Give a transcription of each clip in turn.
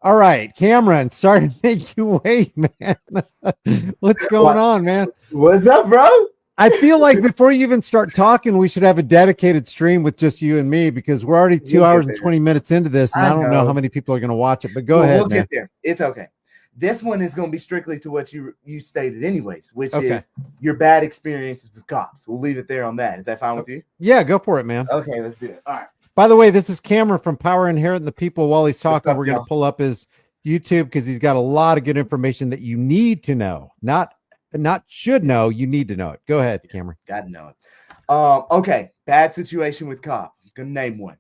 All right, Cameron, sorry to make you wait, man. What's going What? on, man? What's up, bro? I feel like before you even start talking, we should have a dedicated stream with just you and me because we're already two We'll get hours and there. 20 minutes into this, and I I don't know how know. many people are going to watch it. But go Well, we'll ahead, man. get there. It's okay. This one is going to be strictly to what you stated, anyways, which Okay. is your bad experiences with cops. We'll leave it there on that. Is that fine with you? Yeah, go for it, man. Okay, let's do it. All right. By the way, this is Cameron from Power Inherent the People. While he's What's talking, up, we're going to y'all? pull up his YouTube because he's got a lot of good information that you need to know. Not should know, you need to know it. Go ahead, Cameron. Got to know it. Okay. Bad situation with cop. I'm gonna name one.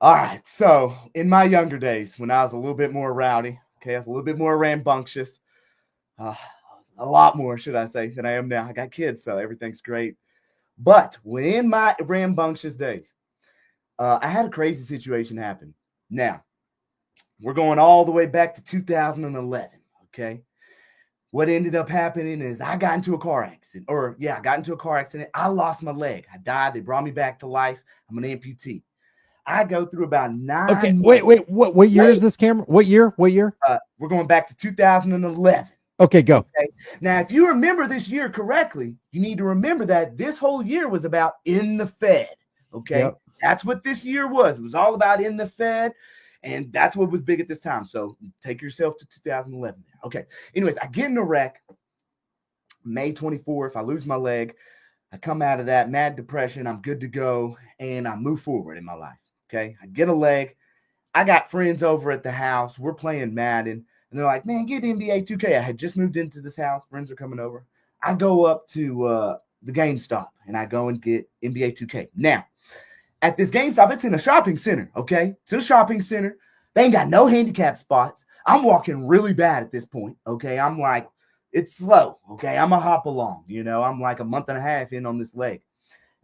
All right. So in my younger days, when I was a little bit more rowdy, okay, I was a little bit more rambunctious, a lot more, should I say, than I am now. I got kids, so everything's great. But when in my rambunctious days, I had a crazy situation happen. Now, we're going all the way back to 2011. Okay. What ended up happening is I got into a car accident, I got into a car accident. I lost my leg. I died. They brought me back to life. I'm an amputee. I go through about 9 Okay, months. wait. What year is this, Cameron? What year? What year? We're going back to 2011. Okay, go. Okay. Now, if you remember this year correctly, you need to remember that this whole year was about in the Fed. Okay. Yep. That's what this year was. It was all about in the Fed. And that's what was big at this time. So take yourself to 2011. Okay. Anyways, I get in a wreck May 24th. I lose my leg. I come out of that mad depression. I'm good to go. And I move forward in my life. Okay. I get a leg. I got friends over at the house. We're playing Madden. And they're like, man, get NBA 2K. I had just moved into this house. Friends are coming over. I go up to the GameStop and I go and get NBA 2K. Now, at this GameStop, it's in a shopping center, okay? It's in a shopping center. They ain't got no handicap spots. I'm walking really bad at this point, okay? I'm like, it's slow, okay? I'm a hop along, I'm like a month and a half in on this leg.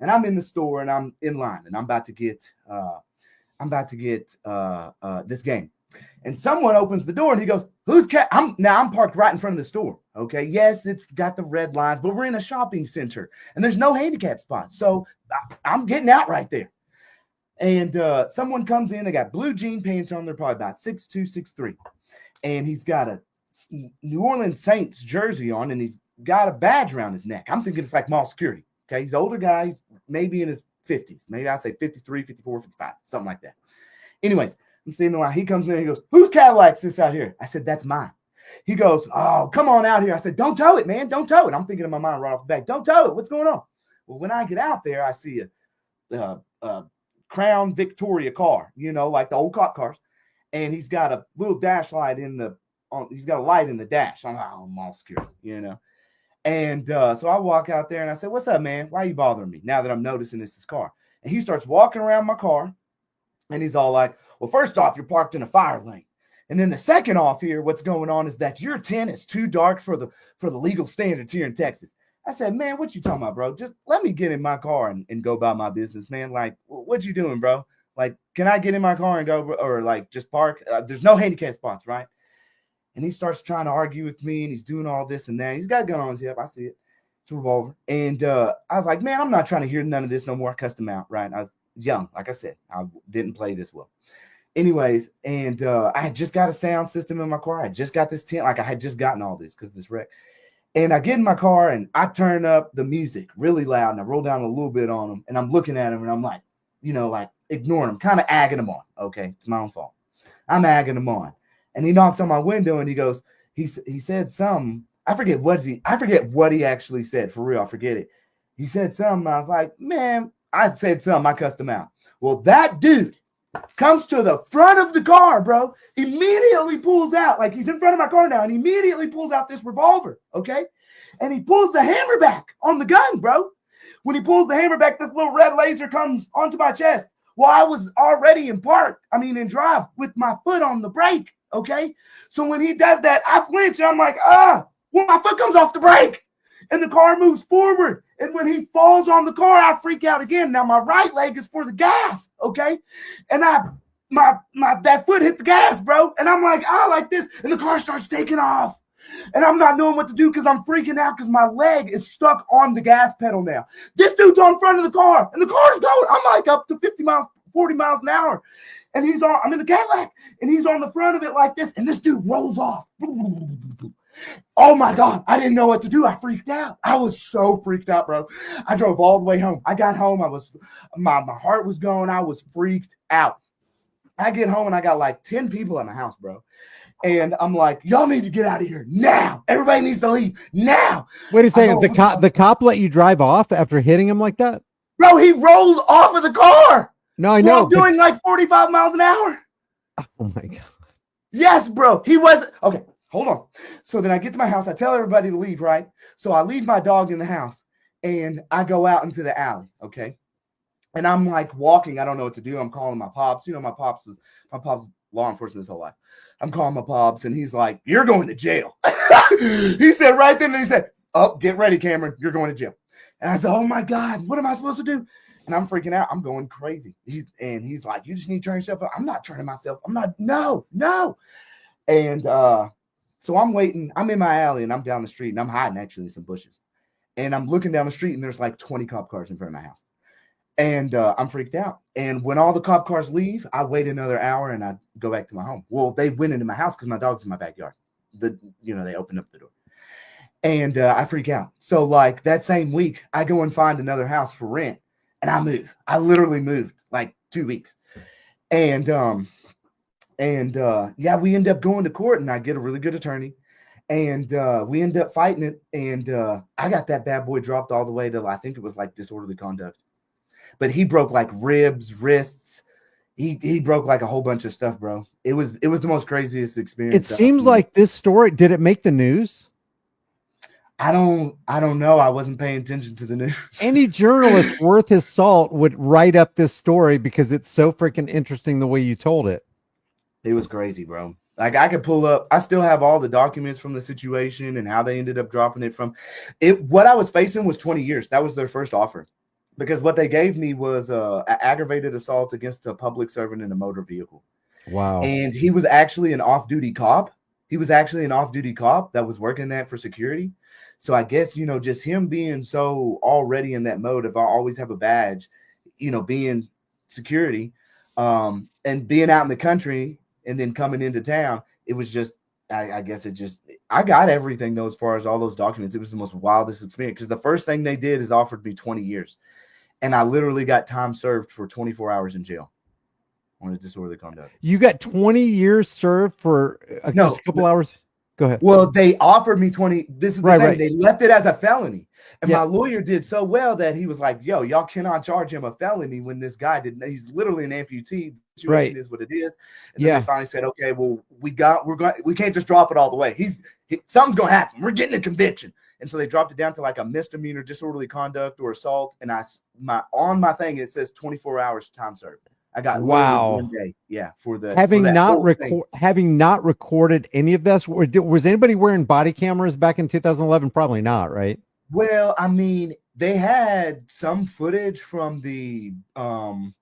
And I'm in the store and I'm in line and I'm about to get this game. And someone opens the door and he goes, who's cat? I'm parked right in front of the store. Okay. Yes, it's got the red lines, but we're in a shopping center and there's no handicap spots. So I'm getting out right there. And someone comes in, they got blue jean pants on. They're probably about 6'2", 6'3". And he's got a New Orleans Saints jersey on and he's got a badge around his neck. I'm thinking it's like mall security. Okay. He's an older guy. He's maybe in his 50s. Maybe I'll say 53, 54, 55, something like that. Anyways, I'm seeing the line. He comes in and he goes, whose Cadillac's this out here? I said, that's mine. He goes, oh, come on out here. I said, don't tow it, man. Don't tow it. I'm thinking in my mind right off the bat, don't tow it. What's going on? Well, when I get out there, I see a Crown Victoria car, like the old cop cars. And he's got a little dash light he's got a light in the dash. I'm like, oh, mall security, And so I walk out there and I said, what's up, man? Why are you bothering me now that I'm noticing this car? And he starts walking around my car. And he's all like, well, first off, you're parked in a fire lane. And then the second off here, what's going on is that your tent is too dark for the legal standards here in Texas. I said, man, what you talking about, bro? Just let me get in my car and go about my business, man. Like, what you doing, bro? Like, can I get in my car and go, or like just park? There's no handicap spots, right? And he starts trying to argue with me and he's doing all this and that. He's got a gun on his hip. I see it. It's a revolver. And I was like, man, I'm not trying to hear none of this no more. I cussed him out, right? I was young. Like I said, I didn't play this well. Anyways, and I had just got a sound system in my car. I just got this tent. Like I had just gotten all this because of this wreck. And I get in my car and I turn up the music really loud and I roll down a little bit on him and I'm looking at him and I'm like, like ignoring him, kind of agging him on. Okay, it's my own fault. I'm agging him on. And he knocks on my window and he goes, he said something. I forget what he actually said. For real, I forget it. He said something. I was like, man, I said something. I cussed him out. Well, that dude comes to the front of the car, bro. Immediately pulls out, like he's in front of my car now, and immediately pulls out this revolver, okay? And he pulls the hammer back on the gun, bro. When he pulls the hammer back, this little red laser comes onto my chest. Well, I was already in drive with my foot on the brake, okay? So when he does that, I flinch, and I'm like, well, my foot comes off the brake. And the car moves forward. And when he falls on the car, I freak out again. Now my right leg is for the gas, okay? And that foot hit the gas, bro. And I'm like, like this. And the car starts taking off. And I'm not knowing what to do because I'm freaking out because my leg is stuck on the gas pedal now. This dude's on front of the car, and the car's going. I'm like up to 50 miles, 40 miles an hour. and I'm in the Cadillac, and he's on the front of it like this, and this dude rolls off. Oh my God, I didn't know what to do. I freaked out. I was so freaked out, bro. I drove all the way home. I got home. My heart was going. I was freaked out. I get home and I got like 10 people in my house, bro. And I'm like, y'all need to get out of here now. Everybody needs to leave now. Wait a second. The cop let you drive off after hitting him like that? Bro, he rolled off of the car. No, I know. I'm doing like 45 miles an hour. Oh my God. Yes, bro. He wasn't. Okay, hold on. So then I get to my house. I tell everybody to leave, right? So I leave my dog in the house and I go out into the alley, okay? And I'm like walking. I don't know what to do. I'm calling my pops. You know, my pops law enforcement his whole life. I'm calling my pops and he's like, you're going to jail. He said right then, and he said, oh, get ready, Cameron. You're going to jail. And I said, oh my God, what am I supposed to do? And I'm freaking out. I'm going crazy. He's like, you just need to turn yourself up. I'm not turning myself. I'm not. No. And so I'm waiting. I'm in my alley and I'm down the street and I'm hiding actually in some bushes. And I'm looking down the street and there's like 20 cop cars in front of my house. And I'm freaked out. And when all the cop cars leave, I wait another hour and I go back to my home. Well, they went into my house because my dog's in my backyard. They opened up the door. And I freak out. So like that same week, I go and find another house for rent. And I move. I literally moved like 2 weeks. And we end up going to court and I get a really good attorney. And we end up fighting it. And I got that bad boy dropped all the way to, I think it was like disorderly conduct. But he broke like ribs, wrists. He broke like a whole bunch of stuff, bro. It was the most craziest experience. It seems like this story, did it make the news? I don't know. I wasn't paying attention to the news. Any journalist worth his salt would write up this story because it's so freaking interesting the way you told it. It was crazy, bro. Like I could pull up, I still have all the documents from the situation and how they ended up dropping it from it. What I was facing was 20 years. That was their first offer. Because what they gave me was an aggravated assault against a public servant in a motor vehicle. Wow. And he was actually an off-duty cop. That was working that for security. So I guess, just him being so already in that mode, if I always have a badge, being security and being out in the country and then coming into town, it was just, I guess I got everything though, as far as all those documents. It was the most wildest experience because the first thing they did is offered me 20 years. And I literally got time served for 24 hours in jail on a disorderly conduct. You got 20 years served for just a couple hours? Go ahead. Well, they offered me 20. This is the thing. Right. They left it as a felony. And my lawyer did so well that he was like, yo, y'all cannot charge him a felony when this guy didn't. He's literally an amputee. The situation is what it is. And then they finally said, okay, well, we can't just drop it all the way. Something's going to happen. We're getting a conviction. And so they dropped it down to like a misdemeanor, disorderly conduct or assault. And on my thing, it says 24 hours time served. I got 1 day. Yeah. Having not recorded any of this, was anybody wearing body cameras back in 2011? Probably not. Right. Well, I mean, they had some footage from the GameStop,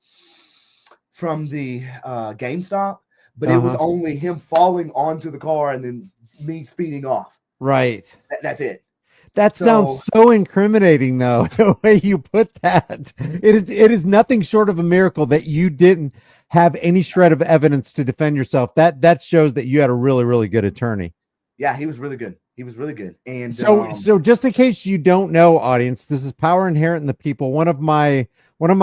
but it was only him falling onto the car and then me speeding off. Right. That's it. That sounds so incriminating, though, the way you put that. It is nothing short of a miracle that you didn't have any shred of evidence to defend yourself. That shows that you had a really, really good attorney. Yeah, he was really good. And so just in case you don't know, audience, this is Power Inherent in the People. One of my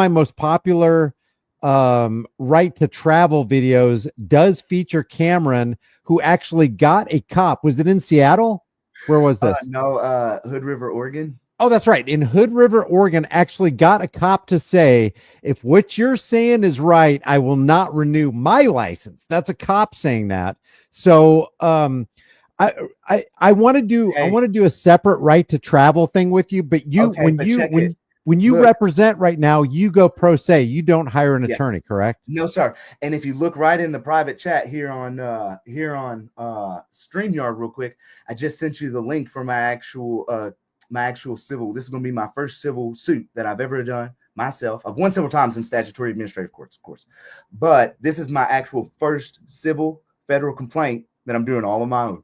most popular right to travel videos does feature Cameron, who actually got a cop. Was it in Seattle? Where was this? Hood River, Oregon. Oh, that's right. In Hood River, Oregon, actually got a cop to say, if what you're saying is right, I will not renew my license. That's a cop saying that. So I want to do a separate right to travel thing with you, but when you represent right now, you go pro se. You don't hire an attorney, correct? No, sir. And if you look right in the private chat here on StreamYard real quick, I just sent you the link for my actual civil. This is going to be my first civil suit that I've ever done myself. I've won several times in statutory administrative courts, of course. But this is my actual first civil federal complaint that I'm doing all on my own.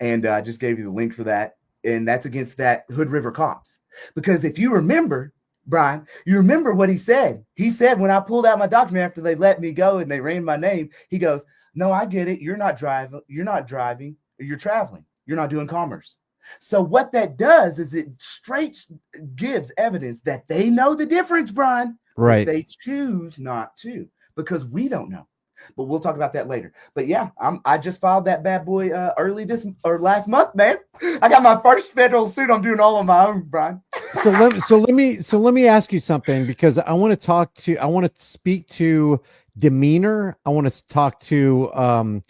And I just gave you the link for that. And that's against that Hood River cops. Because if you remember, Bryan, you remember what he said? He said, when I pulled out my document after they let me go and they ran my name, he goes, no, I get it. You're not driving. You're traveling. You're not doing commerce. So what that does is it straight gives evidence that they know the difference, Bryan, Right. but they choose not to because we don't know. But we'll talk about that later. But yeah, I just filed that bad boy last month, man. I got my first federal suit. I'm doing all on my own, Bryan. So let me ask you something, because I want to speak to demeanor. I want to talk to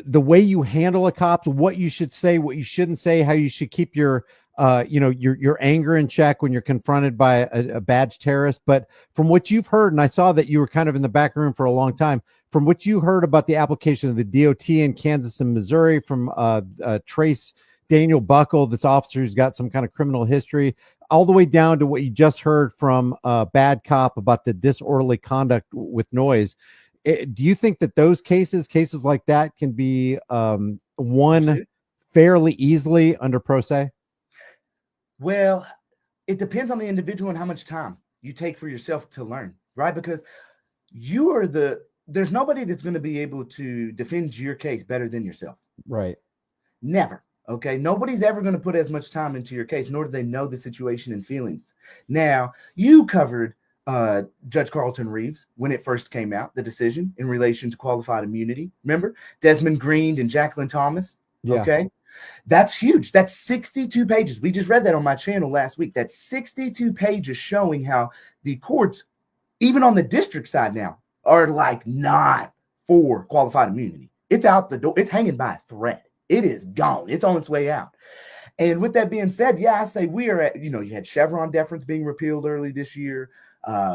the way you handle a cop, what you should say, what you shouldn't say, how you should keep your your anger in check when you're confronted by a badge terrorist. But from what you've heard, and I saw that you were kind of in the back room for a long time, from what you heard about the application of the DOT in Kansas and Missouri from Trace Daniel Buckle, this officer who's got some kind of criminal history, all the way down to what you just heard from Bad Cop about the disorderly conduct with noise. Do you think that those cases like that can be won fairly easily under pro se? Well, it depends on the individual and how much time you take for yourself to learn, right? Because there's nobody that's going to be able to defend your case better than yourself. Right. Never. Okay. Nobody's ever going to put as much time into your case, nor do they know the situation and feelings. Now, you covered Judge Carlton Reeves when it first came out, the decision in relation to qualified immunity. Remember Desmond Green and Jacqueline Thomas? Yeah. Okay. That's huge. That's 62 pages. We just read that on my channel last week. That's 62 pages showing how the courts, even on the district side now, are like not for qualified immunity. It's out the door. It's hanging by a thread. It is gone. It's on its way out. And with that being said, yeah, I say we are at, you had Chevron deference being repealed early this year.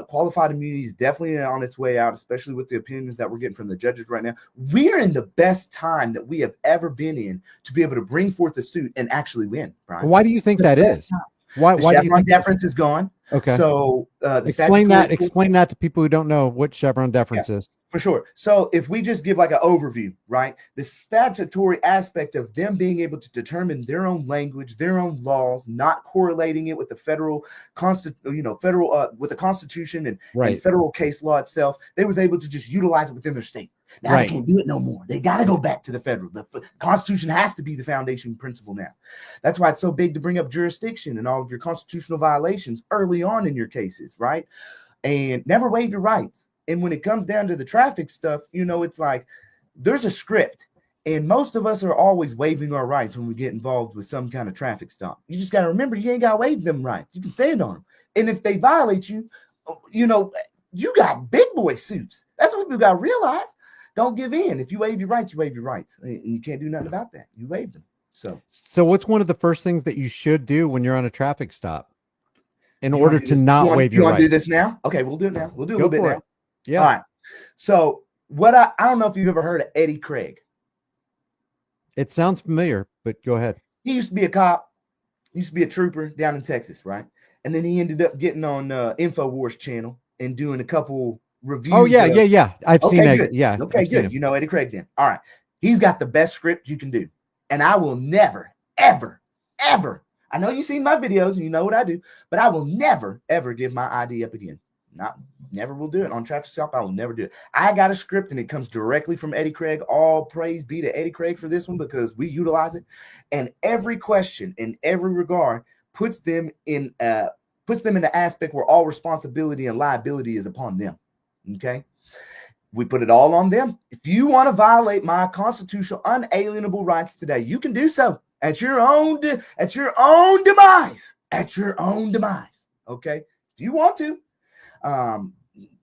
Qualified immunity is definitely on its way out, especially with the opinions that we're getting from the judges right now. We are in the best time that we have ever been in to be able to bring forth a suit and actually win, Bryan. Why do you think that is? Why do you Chevron think deference is gone? Okay. So explain that to people who don't know what Chevron deference is. For sure. So if we just give like an overview, right? The statutory aspect of them being able to determine their own language, their own laws, not correlating it with the federal with the Constitution and federal case law itself, they was able to just utilize it within their state. Now they can't do it no more. They got to go back to the federal. The Constitution has to be the foundation principle now. That's why it's so big to bring up jurisdiction and all of your constitutional violations early on in your cases, right? And never waive your rights. And when it comes down to the traffic stuff, it's like there's a script. And most of us are always waiving our rights when we get involved with some kind of traffic stop. You just got to remember, you ain't got to waive them rights. You can stand on them. And if they violate you, you got big boy suits. That's what people got to realize. Don't give in. If you waive your rights, you waive your rights. And you can't do nothing about that. You waive them. So what's one of the first things that you should do when you're on a traffic stop in order to not waive your rights? You want to do this now? Okay, we'll do it now. We'll do a little bit now. Yeah. All right. So I don't know if you've ever heard of Eddie Craig. It sounds familiar, but go ahead. He used to be a cop. He used to be a trooper down in Texas, right? And then he ended up getting on InfoWars channel and doing a couple reviews. Oh, yeah. I've seen that. Good. Yeah. Okay, good. You know Eddie Craig then. All right. He's got the best script you can do. And I will never, ever, ever. I know you've seen my videos and you know what I do, but I will never, ever give my ID up again. Never will do it on traffic stop. I will never do it. I got a script and it comes directly from Eddie Craig. All praise be to Eddie Craig for this one because we utilize it. And every question in every regard puts them in the aspect where all responsibility and liability is upon them. Okay. We put it all on them. If you want to violate my constitutional unalienable rights today, you can do so at your own demise. Okay. If you want to.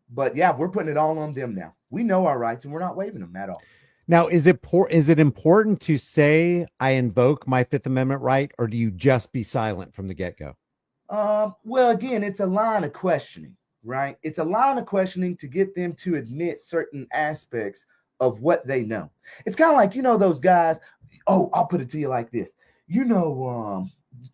But yeah, we're putting it all on them now. We know our rights and we're not waiving them at all. Now, is it important to say I invoke my Fifth Amendment right, or do you just be silent from the get-go? Well, again, it's a line of questioning, right? It's a line of questioning to get them to admit certain aspects of what they know. It's kind of like, those guys. Oh, I'll put it to you like this.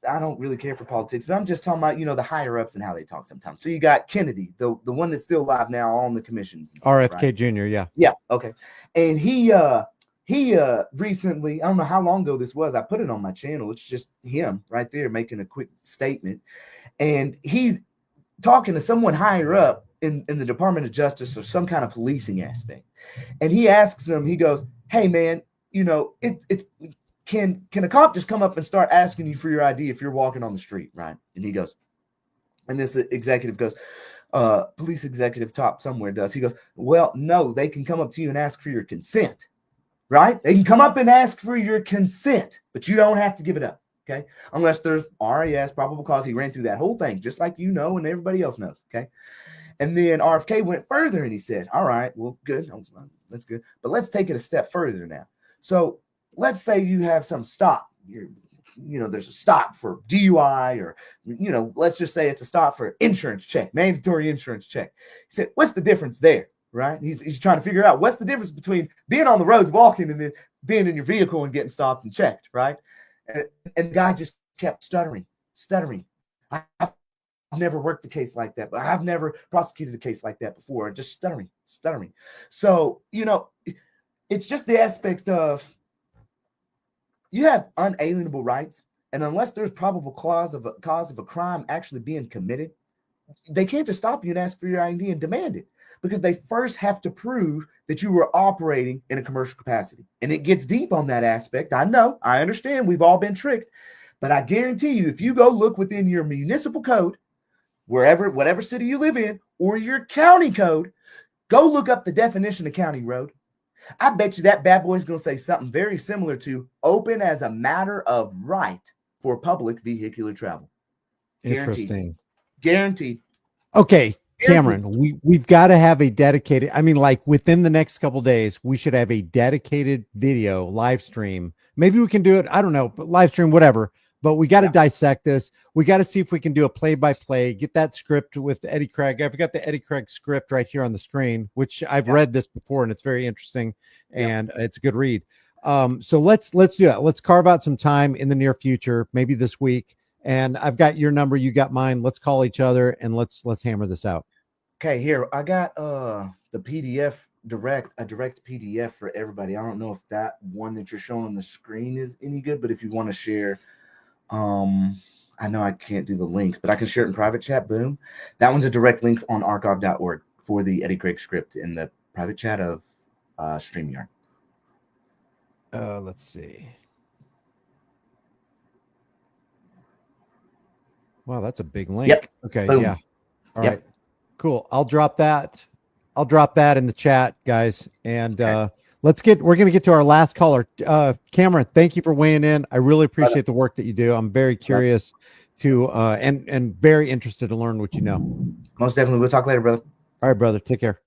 I don't really care for politics, but I'm just talking about, the higher ups and how they talk sometimes. So you got Kennedy, the one that's still alive now on the commissions. And stuff, RFK right? Jr. Yeah. Yeah. Okay. And he recently, I don't know how long ago this was. I put it on my channel. It's just him right there making a quick statement. And talking to someone higher up in the Department of Justice or some kind of policing aspect. And he asks them, he goes, hey man, you know, it's can a cop just come up and start asking you for your ID if you're walking on the street, right? And he goes, and this executive goes, police executive top somewhere does. He goes, well, no, they can come up to you and ask for your consent, right? They can come up and ask for your consent, but you don't have to give it up, okay? Unless there's RAS, probable cause. He ran through that whole thing, just like you know and everybody else knows, okay? And then RFK went further and he said, all right, well, good. That's good. But let's take it a step further now. So let's say you have some stop. There's a stop for DUI or, let's just say it's a stop for insurance check, mandatory insurance check. He said, what's the difference there, right? He's trying to figure out what's the difference between being on the roads walking and then being in your vehicle and getting stopped and checked, right? And the guy just kept stuttering. I've never worked a case like that, but I've never prosecuted a case like that before. Just stuttering. So, it's just the aspect of you have unalienable rights, and unless there's probable cause of a crime actually being committed, they can't just stop you and ask for your ID and demand it, because they first have to prove that you were operating in a commercial capacity. And it gets deep on that aspect. I know, I understand, we've all been tricked, but I guarantee you, if you go look within your municipal code, whatever city you live in, or your county code, go look up the definition of county road. I bet you that bad boy is going to say something very similar to open as a matter of right for public vehicular travel. Interesting. Guaranteed. Okay, Cameron, we've got to have a dedicated, like within the next couple of days, we should have a dedicated video live stream. Maybe we can do it, I don't know, but live stream, whatever. But we got to dissect this. We got to see if we can do a play-by-play, get that script with Eddie Craig. I've got the Eddie Craig script right here on the screen, which I've read this before, and it's very interesting, and it's a good read. So let's do that. Let's carve out some time in the near future, maybe this week. And I've got your number, you got mine. Let's call each other and let's hammer this out. Okay, here I got the PDF direct PDF for everybody. I don't know if that one that you're showing on the screen is any good, but if you want to share. I know I can't do the links, but I can share it in private chat. Boom. That one's a direct link on archive.org for the Eddie Craig script in the private chat of StreamYard. Let's see. Wow, that's a big link. Yep. Okay. Boom. Yeah. All right. Cool. I'll drop that in the chat, guys. And we're going to get to our last caller. Cameron, thank you for weighing in. I really appreciate the work that you do. I'm very curious to, and very interested to learn what you know. Most definitely. We'll talk later, brother. All right, brother. Take care.